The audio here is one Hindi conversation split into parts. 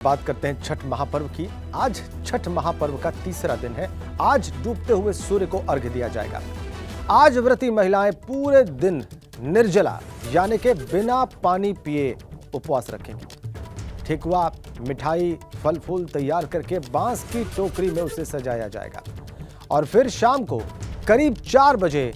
बात करते हैं छठ महापर्व की। आज छठ महापर्व का तीसरा दिन है। आज डूबते हुए सूर्य को अर्घ्य दिया जाएगा। आज व्रती महिलाएं पूरे दिन निर्जला यानी कि बिना पानी पिए उपवास रखेंगी। ठेकुआ, मिठाई, फल फूल तैयार करके बांस की टोकरी में उसे सजाया जाएगा और फिर शाम को करीब 4 बजे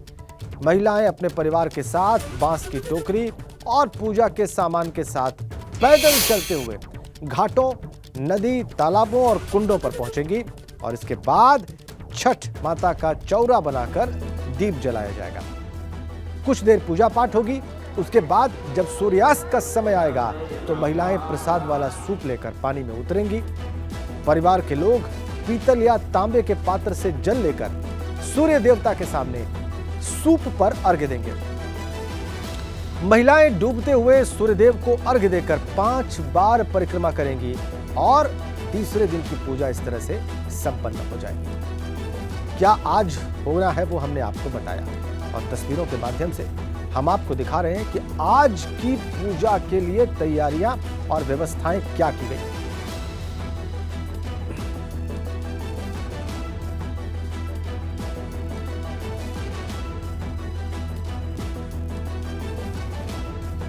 महिलाएं अपने परिवार के साथ बांस की टोकरी और पूजा के सामान के साथ पैदल चलते हुए घाटों, नदी, तालाबों और कुंडों पर पहुंचेंगी और इसके बाद छठ माता का चौरा बनाकर दीप जलाया जाएगा। कुछ देर पूजा पाठ होगी। उसके बाद जब सूर्यास्त का समय आएगा तो महिलाएं प्रसाद वाला सूप लेकर पानी में उतरेंगी। परिवार के लोग पीतल या तांबे के पात्र से जल लेकर सूर्य देवता के सामने सूप पर अर्घ्य देंगे। महिलाएं डूबते हुए सूर्यदेव को अर्घ्य देकर 5 बार परिक्रमा करेंगी और तीसरे दिन की पूजा इस तरह से संपन्न हो जाएगी। क्या आज होना है वो हमने आपको बताया और तस्वीरों के माध्यम से हम आपको दिखा रहे हैं कि आज की पूजा के लिए तैयारियां और व्यवस्थाएं क्या की गई।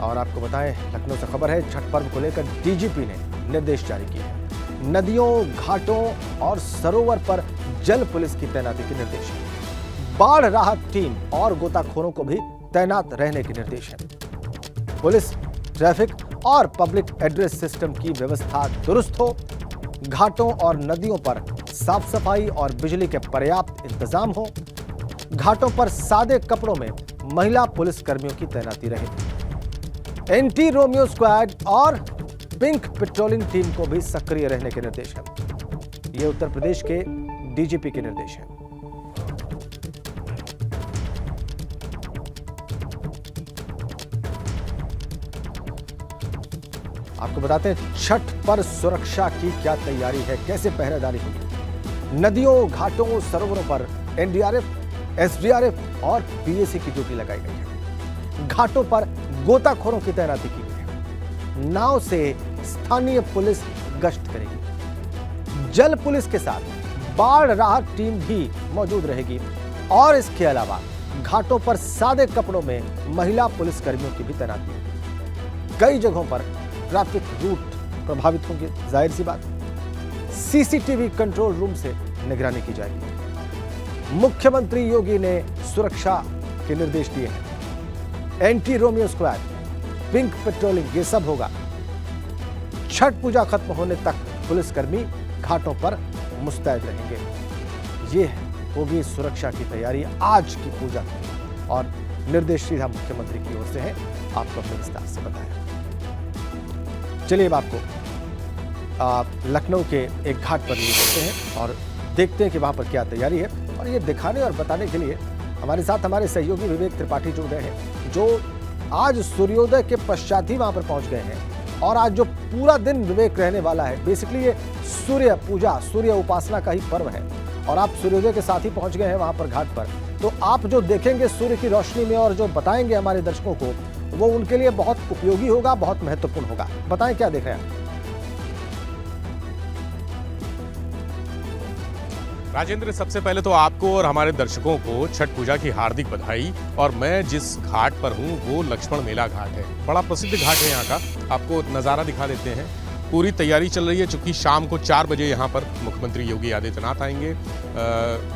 और आपको बताएं, लखनऊ से खबर है, छठ पर्व को लेकर डीजीपी ने निर्देश जारी किए हैं। नदियों, घाटों और सरोवर पर जल पुलिस की तैनाती के निर्देश हैं। बाढ़ राहत टीम और गोताखोरों को भी तैनात रहने के निर्देश हैं। पुलिस, ट्रैफिक और पब्लिक एड्रेस सिस्टम की व्यवस्था दुरुस्त हो। घाटों और नदियों पर साफ सफाई और बिजली के पर्याप्त इंतजाम हो। घाटों पर सादे कपड़ों में महिला पुलिस कर्मियों की तैनाती रहे। एंटी रोमियो स्क्वाड और पिंक पेट्रोलिंग टीम को भी सक्रिय रहने के निर्देश हैं। ये उत्तर प्रदेश के डीजीपी के निर्देश हैं। आपको बताते हैं छठ पर सुरक्षा की क्या तैयारी है, कैसे पहरेदारी होगी। नदियों, घाटों, सरोवरों पर एनडीआरएफ, एसडीआरएफ और पीएसी की ड्यूटी लगाई गई है। घाटों पर गोताखोरों की तैनाती की गई है। नाव से स्थानीय पुलिस गश्त करेगी। जल पुलिस के साथ बाढ़ राहत टीम भी मौजूद रहेगी और इसके अलावा घाटों पर सादे कपड़ों में महिला पुलिस कर्मियों की भी तैनाती होगी। कई जगहों पर ट्रैफिक रूट प्रभावित होंगे, जाहिर सी बात। सीसीटीवी कंट्रोल रूम से निगरानी की जाएगी। मुख्यमंत्री योगी ने सुरक्षा के निर्देश दिए हैं। Anti Romeo squad, pink patrolling, ये सब होगा। छठ पूजा खत्म होने तक पुलिसकर्मी घाटों पर मुस्तैद रहेंगे। ये होगी सुरक्षा की तैयारी आज की पूजा की और निर्देश सीधा मुख्यमंत्री की ओर से है। आपको अपने विस्तार से बताया। चलिए अब आपको लखनऊ के एक घाट पर ले चलते हैं और देखते हैं कि वहां पर क्या तैयारी है। और ये दिखाने और बताने के लिए हमारे साथ हमारे सहयोगी विवेक त्रिपाठी जुड़ गए हैं, जो आज सूर्योदय के पश्चात ही वहां पर पहुंच गए हैं और आज जो पूरा दिन विवेक रहने वाला है। बेसिकली ये सूर्य पूजा, सूर्य उपासना का ही पर्व है और आप सूर्योदय के साथ ही पहुंच गए हैं वहां पर घाट पर। तो आप जो देखेंगे सूर्य की रोशनी में और जो बताएंगे हमारे दर्शकों को, वो उनके लिए बहुत उपयोगी होगा, बहुत महत्वपूर्ण होगा। बताएं क्या देख रहे हैं। राजेंद्र, सबसे पहले तो आपको और हमारे दर्शकों को छठ पूजा की हार्दिक बधाई। और मैं जिस घाट पर हूँ वो लक्ष्मण मेला घाट है। बड़ा प्रसिद्ध घाट है यहाँ का। आपको नज़ारा दिखा देते हैं। पूरी तैयारी चल रही है, चूंकि शाम को 4 बजे यहाँ पर मुख्यमंत्री योगी आदित्यनाथ आएंगे।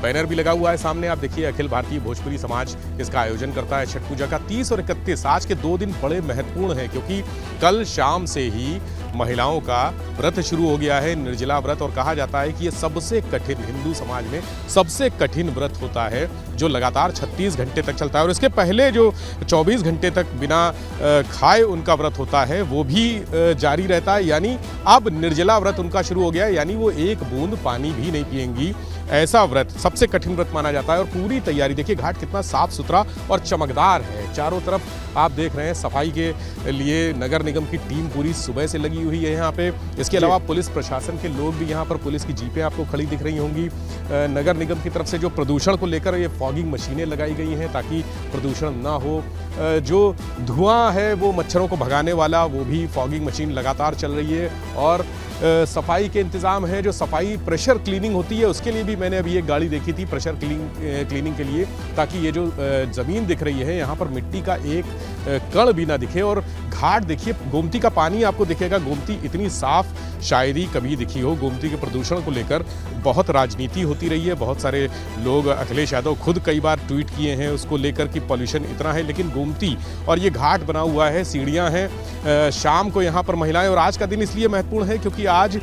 बैनर भी लगा हुआ है सामने, आप देखिए। अखिल भारतीय भोजपुरी समाज इसका आयोजन करता है। छठ पूजा का 30 और 31 आज के 2 दिन बड़े महत्वपूर्ण हैं, क्योंकि कल शाम से ही महिलाओं का व्रत शुरू हो गया है, निर्जला व्रत। और कहा जाता है कि ये सबसे कठिन, हिंदू समाज में सबसे कठिन व्रत होता है, जो लगातार 36 घंटे तक चलता है। और इसके पहले जो 24 घंटे तक बिना खाए उनका व्रत होता है वो भी जारी रहता है। यानी अब निर्जला व्रत उनका शुरू हो गया है, यानी वो एक बूंद पानी भी नहीं पिएंगी। ऐसा व्रत सबसे कठिन व्रत माना जाता है। और पूरी तैयारी देखिए, घाट कितना साफ सुथरा और चमकदार है। चारों तरफ आप देख रहे हैं सफाई के लिए नगर निगम की टीम पूरी सुबह से लगी हुई है यहाँ पे। इसके अलावा पुलिस प्रशासन के लोग भी यहाँ पर, पुलिस की जीपें आपको खड़ी दिख रही होंगी। नगर निगम की तरफ से जो प्रदूषण को लेकर ये फॉगिंग मशीनें लगाई गई हैं ताकि प्रदूषण ना हो। जो धुआं है वो मच्छरों को भगाने वाला, वो भी फॉगिंग मशीन लगातार चल रही है। और सफाई के इंतज़ाम है, जो सफाई प्रेशर क्लीनिंग होती है उसके लिए भी मैंने अभी एक गाड़ी देखी थी प्रेशर क्लीनिंग के लिए, ताकि ये जो ज़मीन दिख रही है यहाँ पर मिट्टी का एक कण भी ना दिखे। और घाट देखिए, गोमती का पानी आपको दिखेगा, गोमती इतनी साफ शायद ही कभी दिखी हो। गोमती के प्रदूषण को लेकर बहुत राजनीति होती रही है, बहुत सारे लोग, अखिलेश यादव खुद कई बार ट्वीट किए हैं उसको लेकर कि पॉल्यूशन इतना है, लेकिन गोमती और ये घाट बना हुआ है, सीढ़ियां हैं, शाम को यहाँ पर महिलाएं, और आज का दिन इसलिए महत्वपूर्ण है क्योंकि आज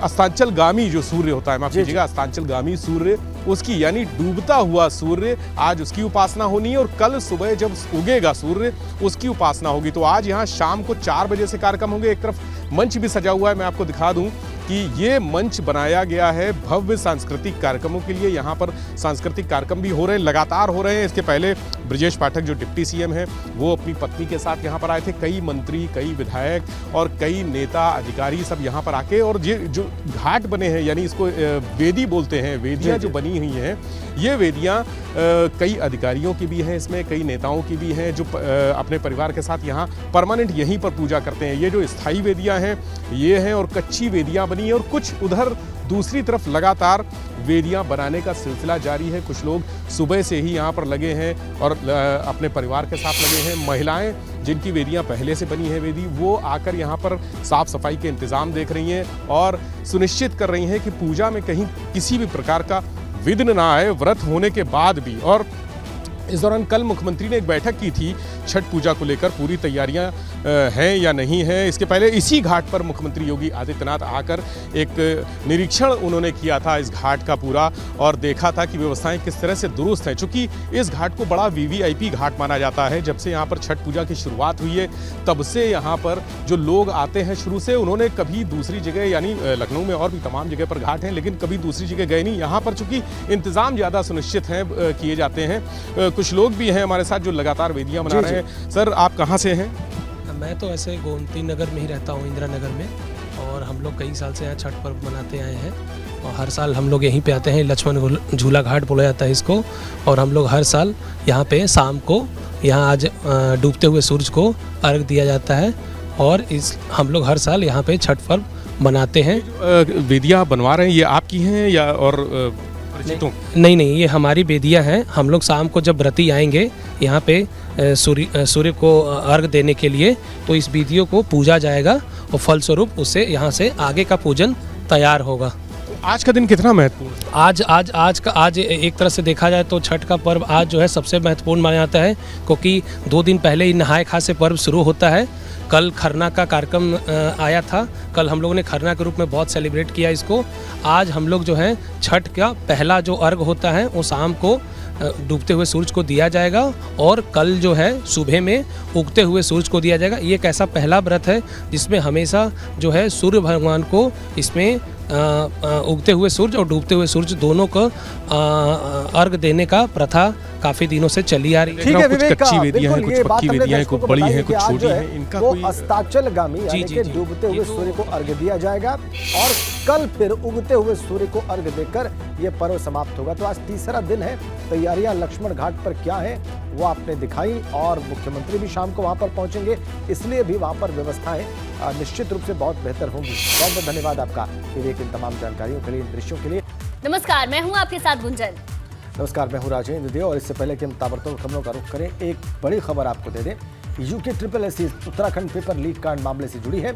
अस्तांचलगामी जो सूर्य होता है, माफ कीजिएगा, अस्तांचलगामी सूर्य, उसकी यानी डूबता हुआ सूर्य, आज उसकी उपासना होनी है और कल सुबह जब उगेगा सूर्य उसकी उपासना होगी। तो आज यहाँ शाम को 4 बजे से कार्यक्रम होंगे। एक तरफ मंच भी सजा हुआ है, मैं आपको दिखा दूं कि ये मंच बनाया गया है भव्य सांस्कृतिक कार्यक्रमों के लिए। यहाँ पर सांस्कृतिक कार्यक्रम भी हो रहे हैं, लगातार हो रहे हैं। इसके पहले ब्रजेश पाठक जो डिप्टी सीएम हैं वो अपनी पत्नी के साथ यहाँ पर आए थे, कई मंत्री, कई विधायक और कई नेता अधिकारी सब यहाँ पर आके, और ये जो घाट बने हैं यानी इसको वेदी बोलते हैं, वेदियाँ जो बनी हुई हैं, ये वेदियाँ कई अधिकारियों की भी हैं, इसमें कई नेताओं की भी हैं जो अपने परिवार के साथ यहाँ परमानेंट यहीं पर पूजा करते हैं। ये जो स्थायी वेदियाँ हैं ये हैं, और कच्ची वेदियाँ बनी है, और कुछ उधर दूसरी तरफ लगातार वेदियां बनाने का सिलसिला जारी है। कुछ लोग सुबह से ही यहाँ पर लगे हैं और अपने परिवार के साथ लगे हैं। महिलाएं जिनकी वेदियां पहले से बनी है वेदी, वो आकर यहाँ पर साफ सफाई के इंतजाम देख रही हैं और सुनिश्चित कर रही हैं कि पूजा में कहीं किसी भी प्रकार का विघ्न ना आए, व्रत होने के बाद भी। और इस दौरान कल मुख्यमंत्री ने एक बैठक की थी छठ पूजा को लेकर, पूरी तैयारियां हैं या नहीं हैं। इसके पहले इसी घाट पर मुख्यमंत्री योगी आदित्यनाथ आकर एक निरीक्षण उन्होंने किया था इस घाट का पूरा, और देखा था कि व्यवस्थाएं किस तरह से दुरुस्त हैं। चूँकि इस घाट को बड़ा वीवीआईपी घाट माना जाता है, जब से यहाँ पर छठ पूजा की शुरुआत हुई है तब से यहाँ पर जो लोग आते हैं शुरू से, उन्होंने कभी दूसरी जगह, यानी लखनऊ में और भी तमाम जगह पर घाट हैं, लेकिन कभी दूसरी जगह गए नहीं। यहाँ पर चूँकि इंतज़ाम ज़्यादा सुनिश्चित हैं, किए जाते हैं। कुछ लोग भी हैं हमारे साथ जो लगातार वेदियां बना रहे हैं। सर, आप कहां से हैं? मैं तो ऐसे गोमती नगर में ही रहता हूं, इंदिरा नगर में, और हम लोग कई साल से यहाँ छठ पर्व मनाते आए हैं और हर साल हम लोग यहीं पे आते हैं। लक्ष्मण झूला घाट बोला जाता है इसको, और हम लोग हर साल यहाँ पे शाम को, यहाँ आज डूबते हुए सूरज को अर्घ दिया जाता है, और हम लोग हर साल यहाँ पे छठ पर्व मनाते हैं। वेदियां बनवा रहे हैं ये आपकी हैं या और नहीं, ये हमारी बेदियाँ हैं। हम लोग शाम को जब व्रती आएंगे यहाँ पे सूर्य को अर्घ देने के लिए, तो इस बेदियों को पूजा जाएगा और फलस्वरूप उससे यहाँ से आगे का पूजन तैयार होगा। आज का दिन कितना महत्वपूर्ण है? आज एक तरह से देखा जाए तो छठ का पर्व आज जो है सबसे महत्वपूर्ण माना जाता है, क्योंकि 2 दिन पहले ही नहाय खाय से पर्व शुरू होता है। कल खरना का कार्यक्रम आया था, कल हम लोगों ने खरना के रूप में बहुत सेलिब्रेट किया इसको। आज हम लोग जो है छठ का पहला जो अर्घ होता है वो शाम को डूबते हुए सूरज को दिया जाएगा, और कल जो है सुबह में उगते हुए सूरज को दिया जाएगा। ये एक ऐसा पहला व्रत है जिसमें हमेशा जो है सूर्य भगवान को इसमें उगते हुए सूरज और डूबते हुए सूरज दोनों को अर्घ देने का प्रथा काफी दिनों से चली आ रही है। ठीक है, कुछ कच्ची वेदियां हैं, कुछ पक्की वेदियां हैं, कुछ बड़ी हैं, कुछ छोटी हैं। इनका कोई अस्ताचलगामी यानी कि डूबते हुए सूर्य को अर्घ दिया जाएगा, और कल फिर उगते हुए सूर्य को अर्घ देकर ये पर्व समाप्त होगा। तो आज तीसरा दिन है। तैयारियां लक्ष्मण घाट पर क्या है वो आपने दिखाई, और मुख्यमंत्री भी शाम को वहां पर पहुंचेंगे, इसलिए भी वहां पर व्यवस्थाएं निश्चित रूप से बहुत बेहतर होंगी। बहुत बहुत धन्यवाद आपका विवेक इन तमाम जानकारियों के लिए, इन दृश्यों के लिए। नमस्कार, मैं हूं आपके साथ गुंजन। नमस्कार, मैं हूं राजेंद्र दे, और इससे पहले कि हम ताबड़तोड़ खबरों का रुख करें, एक बड़ी खबर आपको दे दें। UKSSC उत्तराखंड पेपर लीक कांड मामले से जुड़ी है।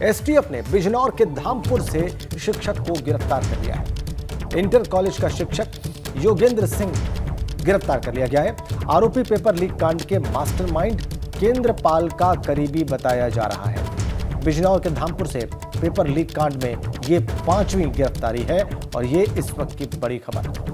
STF ने बिजनौर के धामपुर से शिक्षक को गिरफ्तार कर लिया है। इंटर कॉलेज का शिक्षक योगेंद्र सिंह गिरफ्तार कर लिया गया है। आरोपी पेपर लीक कांड के मास्टरमाइंड केंद्रपाल का करीबी बताया जा रहा है। बिजनौर के धामपुर से पेपर लीक कांड में ये 5वीं गिरफ्तारी है, और ये इस वक्त की बड़ी खबर है।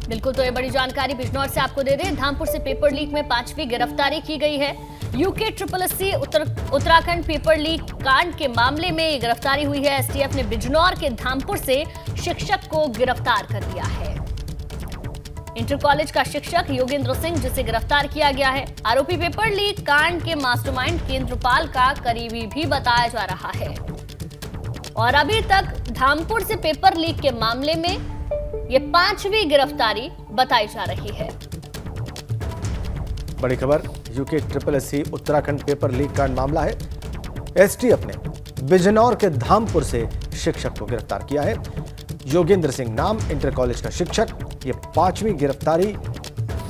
बिल्कुल, तो ये बड़ी जानकारी बिजनौर से आपको दे दें। धामपुर से पेपर लीक में 5वीं गिरफ्तारी की गई है। UKSSC उत्तराखंड पेपर लीक कांड के मामले में ये गिरफ्तारी हुई है। STF ने बिजनौर के धामपुर से शिक्षक को गिरफ्तार कर लिया है। इंटर कॉलेज का शिक्षक योगेंद्र सिंह, जिसे गिरफ्तार किया गया है, आरोपी पेपर लीक कांड के मास्टरमाइंड केंद्रपाल का करीबी भी बताया जा रहा है। और अभी तक धामपुर से पेपर लीक के मामले में ये 5वीं गिरफ्तारी बताई जा रही है। बड़ी खबर, UKSSC उत्तराखंड पेपर लीक कांड मामला है। एसटीएफ ने बिजनौर के धामपुर से शिक्षक को गिरफ्तार किया है। योगेंद्र सिंह नाम इंटर कॉलेज का शिक्षक। ये 5वीं गिरफ्तारी।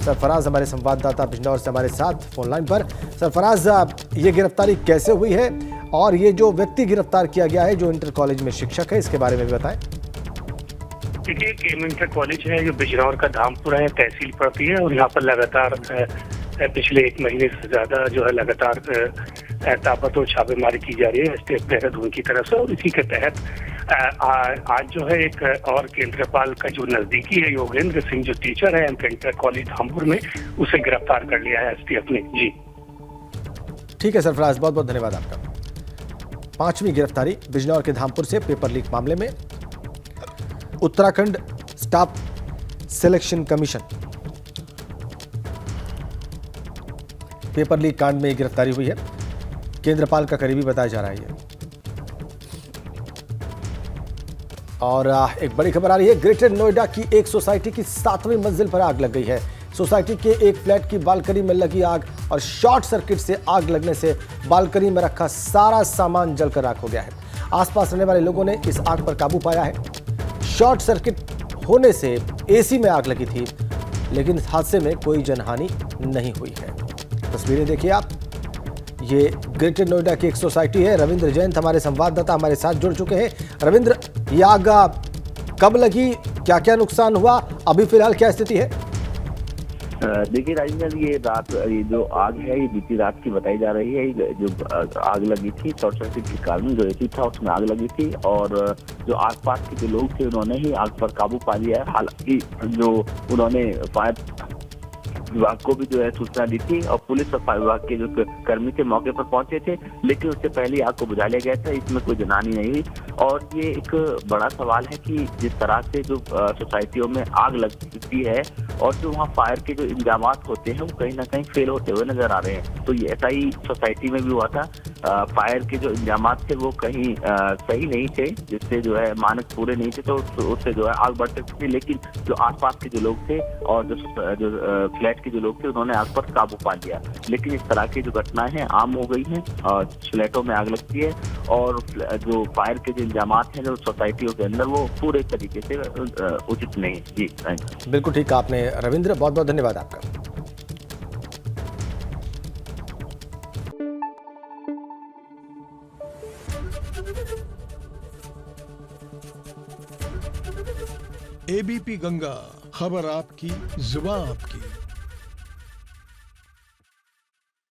सरफराज हमारे संवाददाता बिजनौर से हमारे साथ फोन लाइन पर। सरफराज, ये गिरफ्तारी कैसे हुई है और ये जो व्यक्ति गिरफ्तार किया गया है जो इंटर कॉलेज में शिक्षक है, इसके बारे में भी बताएं। देखिए, केम इंटर कॉलेज है जो बिजनौर का धामपुर है, तहसील पड़ती है और यहाँ पर लगातार पिछले 1 महीने से ज्यादा जो है लगातार ताबड़तोड़ छापेमारी की जा रही है एसटीएफ देहरादून की तरफ से। और इसी के तहत आज जो है एक और केंद्रपाल का जो नजदीकी है योगेंद्र सिंह जो टीचर है इंटर कॉलेज धामपुर में, उसे गिरफ्तार कर लिया है एसटीएफ ने। जी ठीक है सरफराज, बहुत बहुत धन्यवाद आपका। 5वीं गिरफ्तारी बिजनौर के धामपुर से पेपर लीक मामले में। Uttarakhand staff selection commission paper leak कांड में गिरफ्तारी हुई है। केंद्रपाल का करीबी बताया जा रहा है ये। और एक बड़ी खबर आ रही है, ग्रेटर नोएडा की एक सोसाइटी की 7वीं मंजिल पर आग लग गई है। सोसाइटी के एक फ्लैट की बालकनी में लगी आग और शॉर्ट सर्किट से आग लगने से बालकनी में रखा सारा सामान जलकर राख हो गया है। आसपास रहने वाले लोगों ने इस आग पर काबू पाया है। शॉर्ट सर्किट होने से एसी में आग लगी थी, लेकिन इस हादसे में कोई जनहानि नहीं हुई है। तस्वीरें देखिए आप, ये ग्रेटर नोएडा की एक सोसाइटी है। रविंद्र जैन हमारे संवाददाता हमारे साथ जुड़ चुके हैं। रविंद्र, ये आग कब लगी, क्या क्या नुकसान हुआ, अभी फिलहाल क्या स्थिति है? देखिए राजेंद्र, ये जो आग है ये बीती रात की बताई जा रही है। जो आग लगी थी शॉर्ट सर्किट के कारण जो एसी था उसमें आग लगी थी और जो आसपास के जो लोग थे उन्होंने ही आग पर काबू पा लिया है। हालांकि जो उन्होंने फायर विभाग को भी जो है सूचना दी थी और पुलिस और फायर विभाग के जो कर्मी थे मौके पर पहुंचे थे, लेकिन उससे पहले आग को बुझा लिया गया था। इसमें कोई जनहानि नहीं हुई। और ये एक बड़ा सवाल है कि जिस तरह से जो सोसाइटियों में आग लगती है और जो वहाँ फायर के जो इंतजाम होते हैं वो कहीं ना कहीं फेल होते हुए नजर आ रहे हैं। तो ये ऐसा ही सोसाइटी में भी हुआ था। फायर के जो इंतजाम थे वो कहीं सही नहीं थे, जिससे जो है मानक पूरे नहीं थे, तो उससे जो है आग बढ़ सकती थी। लेकिन जो आसपास के जो लोग थे और जो फ्लैट के जो लोग थे उन्होंने आग पर काबू पा लिया। लेकिन इस तरह की जो घटनाएं हैं आम हो गई हैं और फ्लैटों में आग लगती है और जो फायर के जो इंतजाम हैं जो सोसाइटियों के अंदर वो पूरे तरीके से उचित नहीं है। जी बिल्कुल ठीक आपने रविंद्र, बहुत बहुत धन्यवाद आपका। एबीपी गंगा, खबर आपकी, जुबान आपकी।